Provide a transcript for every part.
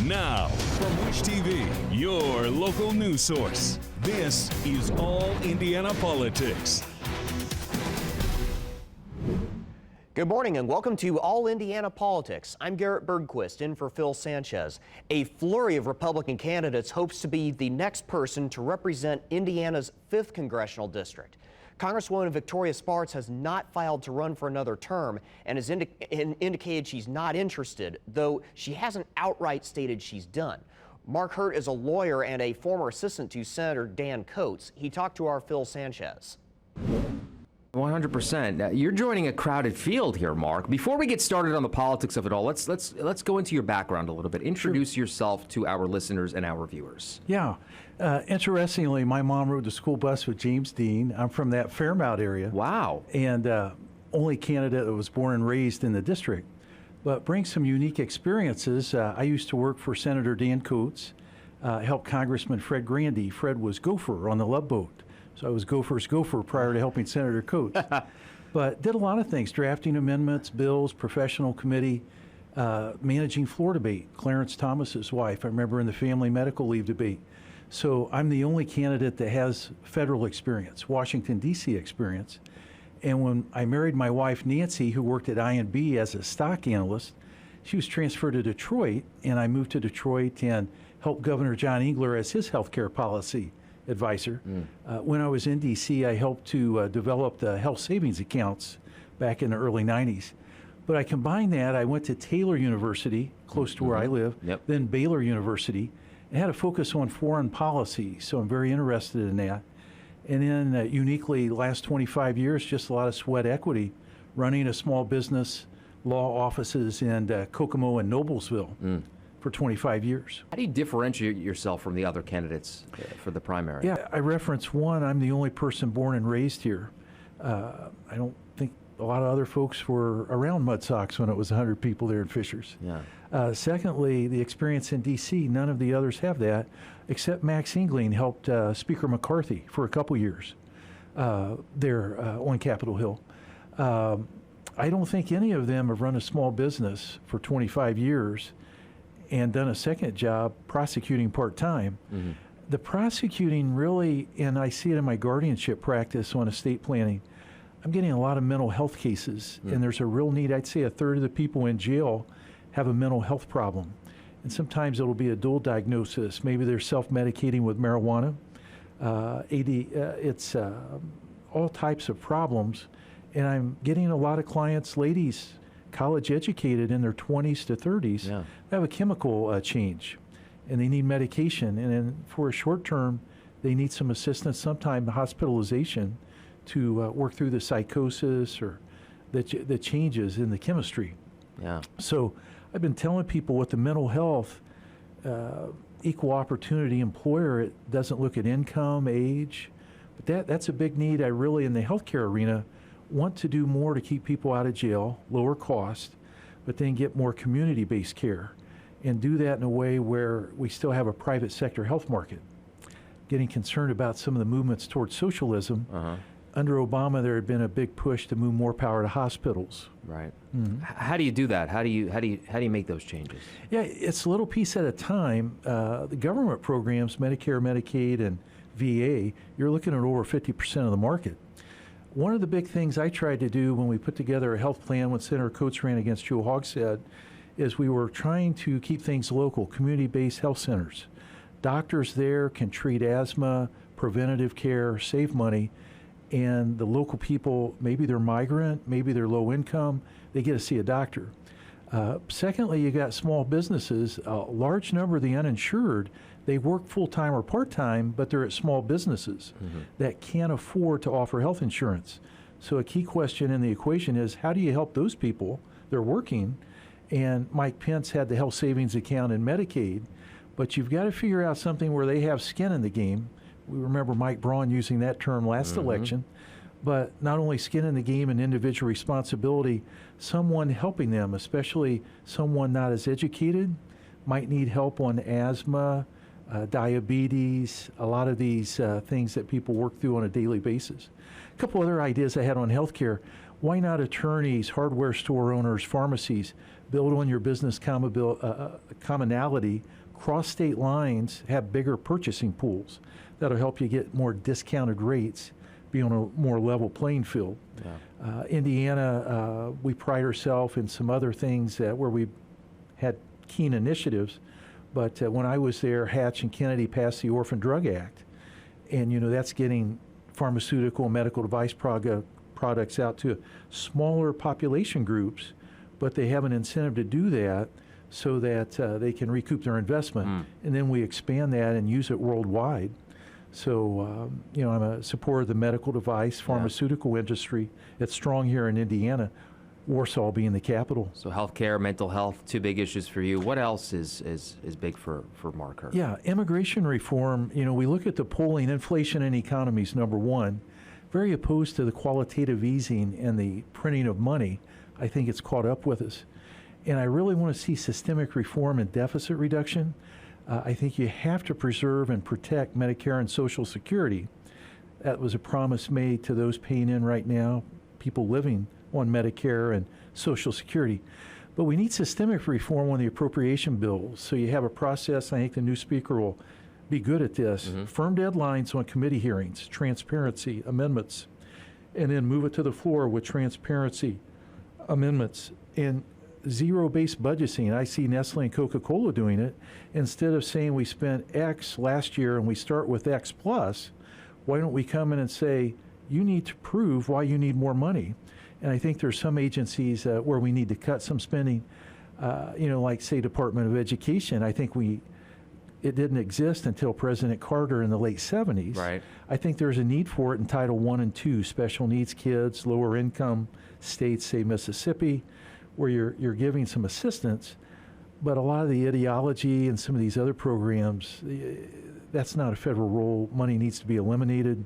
Now, from Wish TV, your local news source, this is All Indiana Politics. Good morning and welcome to All Indiana Politics. I'm Garrett Bergquist in for Phil Sanchez. A flurry of Republican candidates hopes to be the next person to represent Indiana's 5th congressional district. Congresswoman Victoria Spartz has not filed to run for another term and has indicated she's not interested, though she hasn't outright stated she's done. Mark Hurt is a lawyer and a former assistant to Senator Dan Coats. He talked to our Phil Sanchez. 100%. You're joining a crowded field here, Mark. Before we get started on the politics of it all, let's go into your background a little bit. Introduce yourself to our listeners and our viewers. Yeah. Interestingly, my mom rode the school bus with James Dean. I'm from that Fairmount area. Wow. And only candidate that was born and raised in the district. But brings some unique experiences. I used to work for Senator Dan Coats, helped Congressman Fred Grandy. Fred was gopher on the Love Boat. So I was gopher's gopher prior to helping Senator Coats. But did a lot of things, drafting amendments, bills, professional committee, managing floor debate. Clarence Thomas's wife, I remember in the family medical leave debate. So I'm the only candidate that has federal experience, Washington, D.C. experience. And when I married my wife, Nancy, who worked at INB as a stock analyst, she was transferred to Detroit, and I moved to Detroit and helped Governor John Engler as his health care policy advisor. When I was in D.C., I helped to develop the health savings accounts back in the early 90s. But I combined that. I went to Taylor University, close to where I live, then Baylor University, and had a focus on foreign policy, so I'm very interested in that. And then uniquely, last 25 years, just a lot of sweat equity, running a small business, law offices in Kokomo and Noblesville. For 25 years. How do you differentiate yourself from the other candidates for the primary? Yeah, I reference one, I'm the only person born and raised here. I don't think a lot of other folks were around Mud Sox when it was 100 people there in Fishers. Yeah. Secondly, the experience in D.C., none of the others have that, except Max Engling helped Speaker McCarthy for a couple years there on Capitol Hill. I don't think any of them have run a small business for 25 years and done a second job prosecuting part-time. The prosecuting really, and I see it in my guardianship practice on estate planning, I'm getting a lot of mental health cases, and there's a real need. I'd say a third of the people in jail have a mental health problem. And sometimes it'll be a dual diagnosis. Maybe they're self-medicating with marijuana. It's all types of problems. And I'm getting a lot of clients, ladies, college educated in their 20s to 30s, they have a chemical change and they need medication. And then for a short term, they need some assistance, sometimes hospitalization to work through the psychosis or the changes in the chemistry. Yeah. So I've been telling people with the mental health, equal opportunity employer, it doesn't look at income, age, but that's a big need. I really, in the healthcare arena, want to do more to keep people out of jail, lower cost, but then get more community-based care and do that in a way where we still have a private sector health market. Getting concerned about some of the movements towards socialism. Under Obama, there had been a big push to move more power to hospitals. Right. How do you do that? How do you make those changes? Yeah, it's a little piece at a time. The government programs, Medicare, Medicaid, and VA, you're looking at over 50% of the market. One of the big things I tried to do when we put together a health plan when Senator Coats ran against Joe Hogshead is we were trying to keep things local, community-based health centers. Doctors there can treat asthma, preventative care, save money, and the local people, maybe they're migrant, maybe they're low income, they get to see a doctor. Secondly, you got small businesses, a large number of the uninsured, they work full-time or part-time, but they're at small businesses that can't afford to offer health insurance. So a key question in the equation is, how do you help those people? They're working, and Mike Pence had the health savings account in Medicaid, but you've got to figure out something where they have skin in the game. We remember Mike Braun using that term last election, but not only skin in the game and individual responsibility, someone helping them, especially someone not as educated, might need help on asthma, diabetes, a lot of these things that people work through on a daily basis. A couple other ideas I had on healthcare. Why not attorneys, hardware store owners, pharmacies, build on your business commonality, cross state lines, have bigger purchasing pools. That'll help you get more discounted rates, be on a more level playing field. Yeah. Indiana, we pride ourselves in some other things where we had keen initiatives, but when I was there, Hatch and Kennedy passed the Orphan Drug Act, and that's getting pharmaceutical and medical device products out to smaller population groups, but they have an incentive to do that so that they can recoup their investment, and then we expand that and use it worldwide. So, I'm a supporter of the medical device, pharmaceutical industry. It's strong here in Indiana, Warsaw being the capital. So healthcare, mental health, two big issues for you. What else is big for Mark Hurt? Yeah, immigration reform, we look at the polling, inflation in economies, number one. Very opposed to the qualitative easing and the printing of money. I think it's caught up with us. And I really want to see systemic reform and deficit reduction. I think you have to preserve and protect Medicare and Social Security. That was a promise made to those paying in right now, people living on Medicare and Social Security. But we need systemic reform on the appropriation bills. So you have a process, I think the new speaker will be good at this. Firm deadlines on committee hearings, transparency, amendments, and then move it to the floor with transparency, amendments, and zero-based budgeting. I see Nestle and Coca-Cola doing it. Instead of saying we spent X last year and we start with X plus, why don't we come in and say, you need to prove why you need more money? And I think there's some agencies where we need to cut some spending, like, say, Department of Education. I think it didn't exist until President Carter in the late 70s. Right. I think there's a need for it in Title I and II, special needs kids, lower income states, say Mississippi, where you're giving some assistance, but a lot of the ideology and some of these other programs, that's not a federal role. Money needs to be eliminated.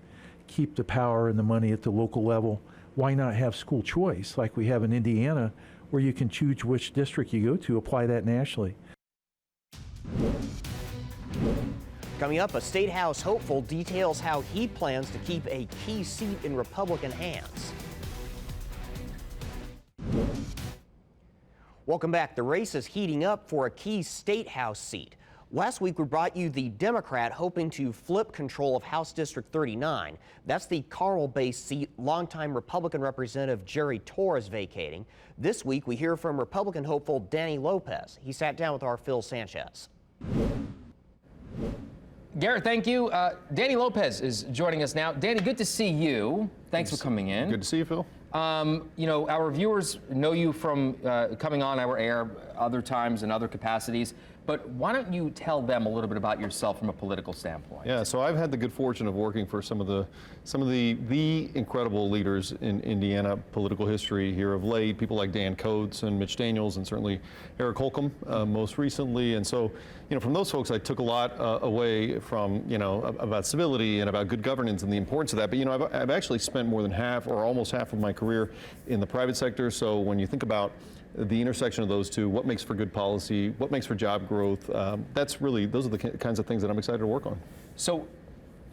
Keep the power and the money at the local level. Why not have school choice like we have in Indiana, where you can choose which district you go to, apply that nationally? Coming up, a State House hopeful details how he plans to keep a key seat in Republican hands. Welcome back. The race is heating up for a key State House seat. Last week, we brought you the Democrat hoping to flip control of House District 39. That's the Carmel-based seat longtime Republican Representative Jerry Torr is vacating. This week, we hear from Republican hopeful Danny Lopez. He sat down with our Phil Sanchez. Garrett, thank you. Danny Lopez is joining us now. Danny, good to see you. Thanks for coming in. Good to see you, Phil. Our viewers know you from coming on our air other times in other capacities, but why don't you tell them a little bit about yourself from a political standpoint? Yeah, so I've had the good fortune of working for some of the incredible leaders in Indiana political history here of late, people like Dan Coates and Mitch Daniels and certainly Eric Holcomb most recently. And so, from those folks, I took a lot away from, about civility and about good governance and the importance of that. But, I've actually spent more than half or almost half of my career in the private sector. So when you think about the intersection of those two, what makes for good policy, what makes for job growth, those are the kinds of things that I'm excited to work on. So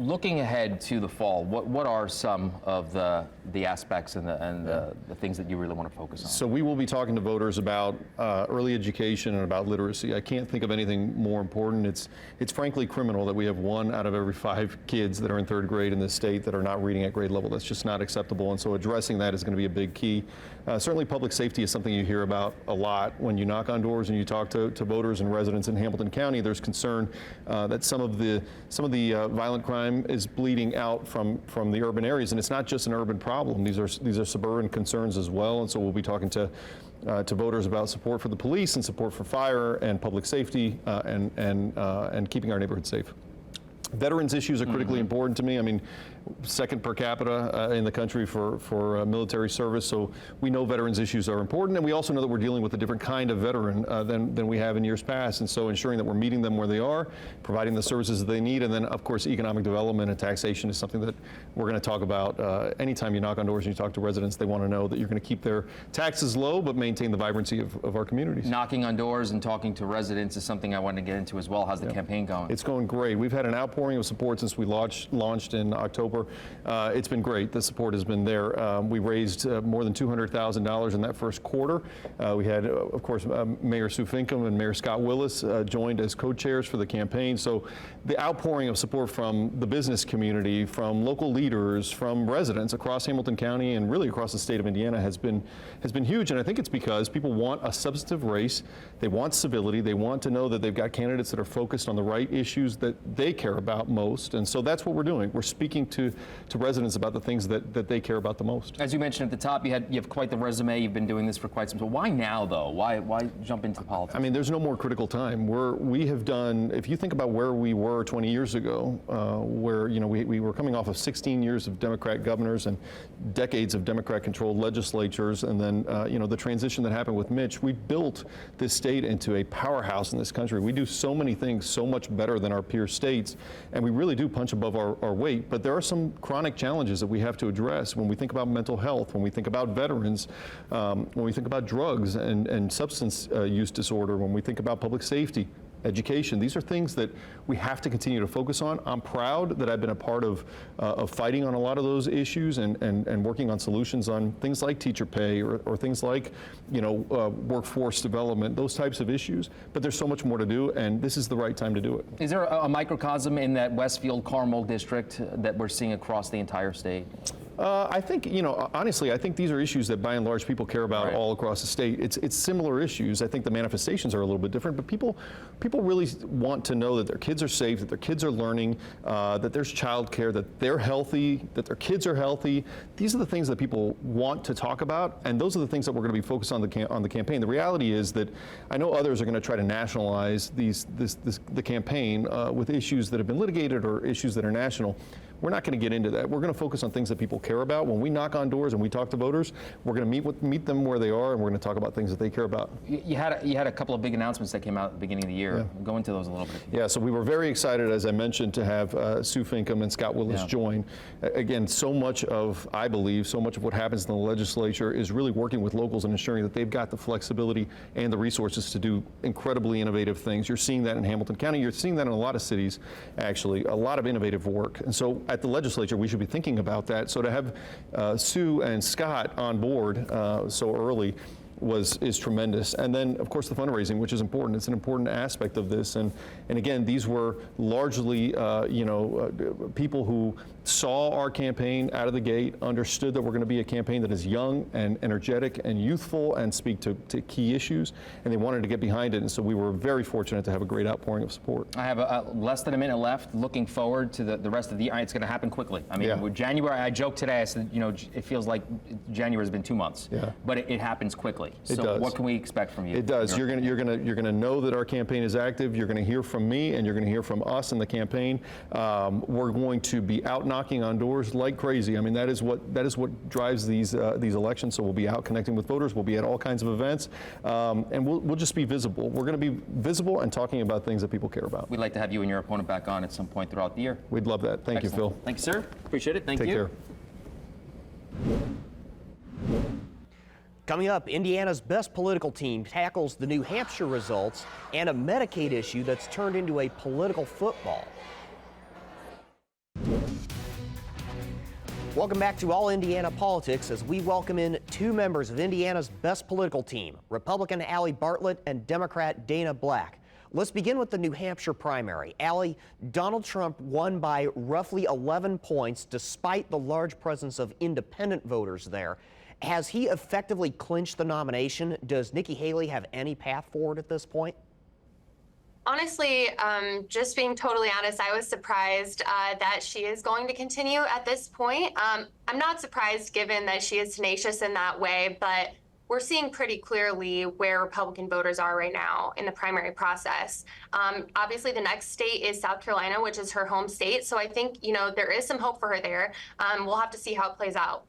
looking ahead to the fall, what are some of the aspects and the things that you really want to focus on? So we will be talking to voters about early education and about literacy. I can't think of anything more important. It's frankly criminal that we have 1 out of every 5 kids that are in 3rd grade in this state that are not reading at grade level. That's just not acceptable. And so addressing that is going to be a big key. Certainly public safety is something you hear about a lot. When you knock on doors and you talk to voters and residents in Hamilton County, there's concern that some of the violent crime is bleeding out from the urban areas, and it's not just an urban problem. These are suburban concerns as well, and so we'll be talking to voters about support for the police and support for fire and public safety and keeping our neighborhoods safe. Veterans issues are critically important to me. I mean, second per capita in the country for military service, so we know veterans issues are important, and we also know that we're dealing with a different kind of veteran than we have in years past, and so ensuring that we're meeting them where they are, providing the services that they need, and then of course economic development and taxation is something that we're going to talk about. Anytime you knock on doors and you talk to residents, they want to know that you're going to keep their taxes low but maintain the vibrancy of our communities. Knocking on doors and talking to residents is something I wanted to get into as well. How's the campaign going? It's going great. We've had an outpouring of support since we launched in October. It's been great. The support has been there. We raised more than $200,000 in that first quarter. We had, of course, Mayor Sue Finkam and Mayor Scott Willis joined as co-chairs for the campaign. So the outpouring of support from the business community, from local leaders, from residents across Hamilton County and really across the state of Indiana has been huge. And I think it's because people want a substantive race. They want civility. They want to know that they've got candidates that are focused on the right issues that they care about most. And so that's what we're doing. We're speaking to residents about the things that they care about the most. As you mentioned at the top, you have quite the resume. You've been doing this for quite some time. Why now, though? Why jump into politics? I mean, there's no more critical time. We have done, if you think about where we were 20 years ago, where we were coming off of 16 years of Democrat governors and decades of Democrat-controlled legislatures, and then the transition that happened with Mitch, we built this state into a powerhouse in this country. We do so many things so much better than our peer states, and we really do punch above our weight. But there are some chronic challenges that we have to address when we think about mental health, when we think about veterans, when we think about drugs and substance use disorder, when we think about public safety, education. These are things that we have to continue to focus on. I'm proud that I've been a part of fighting on a lot of those issues and working on solutions on things like teacher pay or things like workforce development, those types of issues. But there's so much more to do, and this is the right time to do it. Is there a microcosm in that Westfield-Carmel district that we're seeing across the entire state? I think, honestly, I think these are issues that by and large people care about all across the state. It's similar issues. I think the manifestations are a little bit different, but people really want to know that their kids are safe, that their kids are learning, that there's childcare, that they're healthy, that their kids are healthy. These are the things that people want to talk about, and those are the things that we're going to be focused on the campaign. The reality is that I know others are going to try to nationalize the campaign with issues that have been litigated or issues that are national. We're not going to get into that. We're going to focus on things that people care about. When we knock on doors and we talk to voters, we're going to meet them where they are, and we're going to talk about things that they care about. You had a couple of big announcements that came out at the beginning of the year. Yeah. Go into those a little bit. Yeah, so we were very excited, as I mentioned, to have Sue Finkam and Scott Willis join. Again, I believe, so much of what happens in the legislature is really working with locals and ensuring that they've got the flexibility and the resources to do incredibly innovative things. You're seeing that in Hamilton County. You're seeing that in a lot of cities, actually, a lot of innovative work. And so at the legislature, we should be thinking about that. So to have Sue and Scott on board so early is tremendous. And then, of course, the fundraising, which is important. It's an important aspect of this. And again, these were largely, people who saw our campaign out of the gate, understood that we're going to be a campaign that is young and energetic and youthful and speak to key issues, and they wanted to get behind it. And so we were very fortunate to have a great outpouring of support. I have less than a minute left. Looking forward to the rest of the year. It's going to happen quickly. I mean, with January, I joked today, I said, it feels like January has been 2 months, but it happens quickly. It so does. What can we expect from you? It does. You're gonna know that our campaign is active. You're gonna hear from me, and you're gonna hear from us in the campaign. We're going to be out knocking on doors like crazy. I mean, that is what drives these elections. So we'll be out connecting with voters. We'll be at all kinds of events, and we'll just be visible. We're going to be visible and talking about things that people care about. We'd like to have you and your opponent back on at some point throughout the year. We'd love that. Thank you, Phil. Thank you, sir. Appreciate it. Thank you. Take care. Coming up, Indiana's best political team tackles the New Hampshire results and a Medicaid issue that's turned into a political football. Welcome back to All Indiana Politics as we welcome in two members of Indiana's best political team, Republican Allie Bartlett and Democrat Dana Black. Let's begin with the New Hampshire primary. Allie, Donald Trump won by roughly 11 points despite the large presence of independent voters there. Has he effectively clinched the nomination? Does Nikki Haley have any path forward at this point? Honestly, just being totally honest, I was surprised that she is going to continue at this point. I'm not surprised given that she is tenacious in that way, but we're seeing pretty clearly where Republican voters are right now in the primary process. Obviously, the next state is South Carolina, which is her home state. So I think, there is some hope for her there. We'll have to see how it plays out.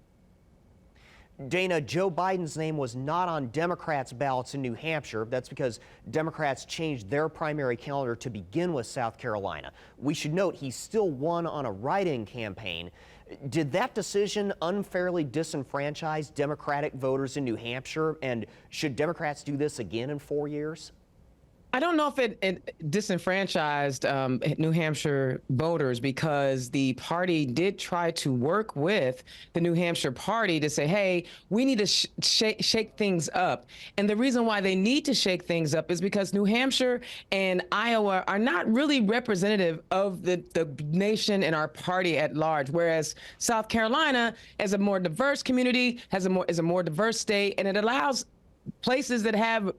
Dana, Joe Biden's name was not on Democrats' ballots in New Hampshire. That's because Democrats changed their primary calendar to begin with South Carolina. We should note he still won on a write-in campaign. Did that decision unfairly disenfranchise Democratic voters in New Hampshire? And should Democrats do this again in 4 years? I don't know if it disenfranchised New Hampshire voters, because the party did try to work with the New Hampshire party to say, hey, we need to shake things up. And the reason why they need to shake things up is because New Hampshire and Iowa are not really representative of the nation and our party at large, whereas South Carolina is a more diverse community, is a more diverse state, and it allows places that have,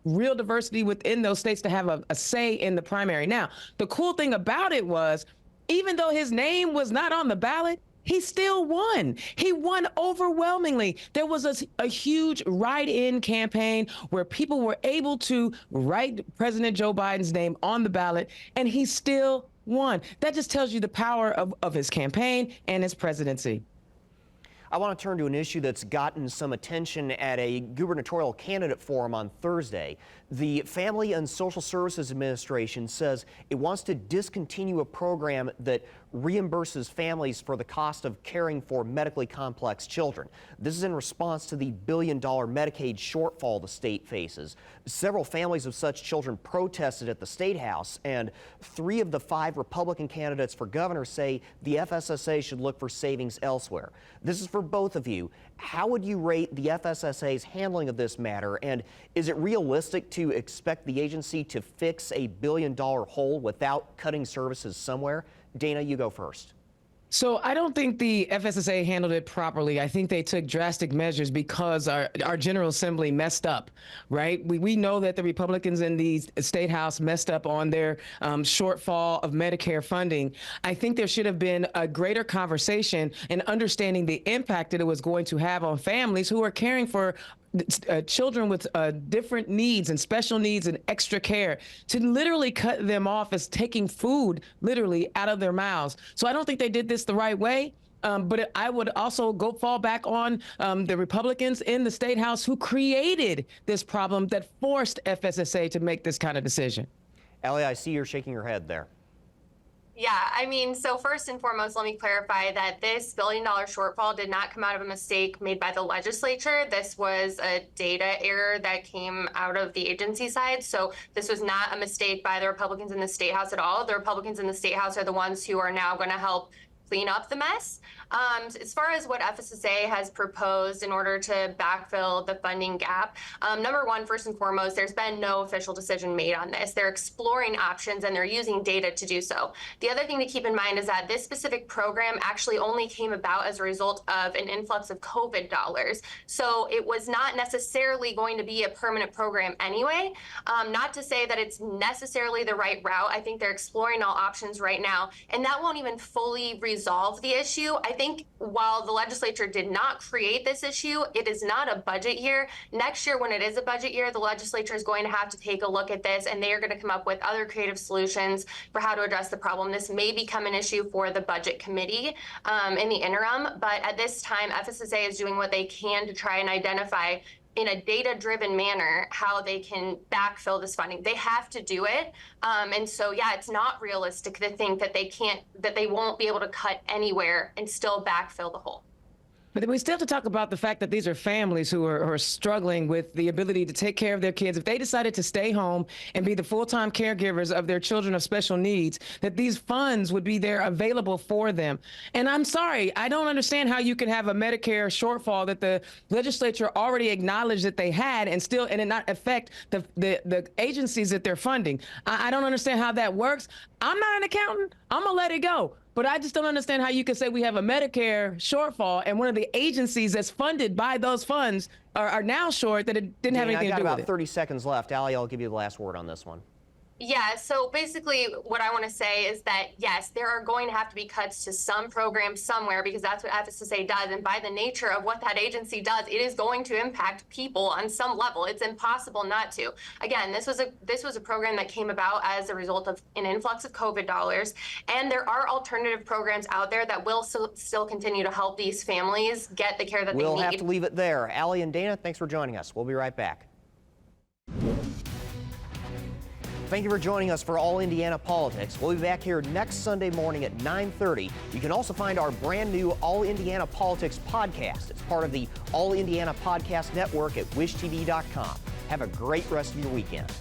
real diversity within those states to have a say in the primary. Now, the cool thing about it was, even though his name was not on the ballot, he still won. He won overwhelmingly. There was a huge write-in campaign where people were able to write President Joe Biden's name on the ballot, and he still won. That just tells you the power of his campaign and his presidency. I want to turn to an issue that's gotten some attention at a gubernatorial candidate forum on Thursday. The Family and Social Services Administration says it wants to discontinue a program that reimburses families for the cost of caring for medically complex children. This is in response to the billion-dollar Medicaid shortfall the state faces. Several families of such children protested at the State House, and 3 of the 5 Republican candidates for governor say the FSSA should look for savings elsewhere. This is for both of you. How would you rate the FSSA's handling of this matter, and is it realistic to expect the agency to fix a billion-dollar hole without cutting services somewhere? Dana, you go first. So I don't think the FSSA handled it properly. I think they took drastic measures because our General Assembly messed up, right? We know that the Republicans in the State House messed up on their shortfall of Medicare funding. I think there should have been a greater conversation and understanding the impact that it was going to have on families who are caring for children with different needs and special needs and extra care, to literally cut them off as taking food literally out of their mouths. So I don't think they did this the right way. But I would also fall back on the Republicans in the State House who created this problem that forced FSSA to make this kind of decision. Allie, I see you're shaking your head there. Yeah, so first and foremost, let me clarify that this billion-dollar shortfall did not come out of a mistake made by the legislature. This was a data error that came out of the agency side. So this was not a mistake by the Republicans in the State House at all. The Republicans in the State House are the ones who are now going to help clean up the mess. As far as what FSSA has proposed in order to backfill the funding gap, number one, first and foremost, there's been no official decision made on this. They're exploring options and they're using data to do so. The other thing to keep in mind is that this specific program actually only came about as a result of an influx of COVID dollars. So it was not necessarily going to be a permanent program anyway. Not to say that it's necessarily the right route. I think they're exploring all options right now, and that won't even fully resolve the issue. I think while the legislature did not create this issue, it is not a budget year. Next year, when it is a budget year, the legislature is going to have to take a look at this, and they are going to come up with other creative solutions for how to address the problem. This may become an issue for the budget committee in the interim, but at this time, FSSA is doing what they can to try and identify in a data-driven manner how they can backfill this funding. They have to do it. And so, yeah, it's not realistic to think that they won't be able to cut anywhere and still backfill the hole. But we still have to talk about the fact that these are families who are struggling with the ability to take care of their kids. If they decided to stay home and be the full-time caregivers of their children of special needs, that these funds would be there available for them. And I'm sorry, I don't understand how you can have a Medicare shortfall that the legislature already acknowledged that they had and it not affect the agencies that they're funding. I don't understand how that works. I'm not an accountant. I'm gonna let it go. But I just don't understand how you can say we have a Medicare shortfall and one of the agencies that's funded by those funds are now short that it didn't have anything to do with it. I've got about 30 seconds left. Allie, I'll give you the last word on this one. Yeah, so basically what I want to say is that, yes, there are going to have to be cuts to some programs somewhere because that's what FSSA does. And by the nature of what that agency does, it is going to impact people on some level. It's impossible not to. Again, this was a program that came about as a result of an influx of COVID dollars. And there are alternative programs out there that will still continue to help these families get the care that they need. We'll have to leave it there. Allie and Dana, thanks for joining us. We'll be right back. Thank you for joining us for All Indiana Politics. We'll be back here next Sunday morning at 9:30. You can also find our brand new All Indiana Politics podcast. It's part of the All Indiana Podcast Network at wishtv.com. Have a great rest of your weekend.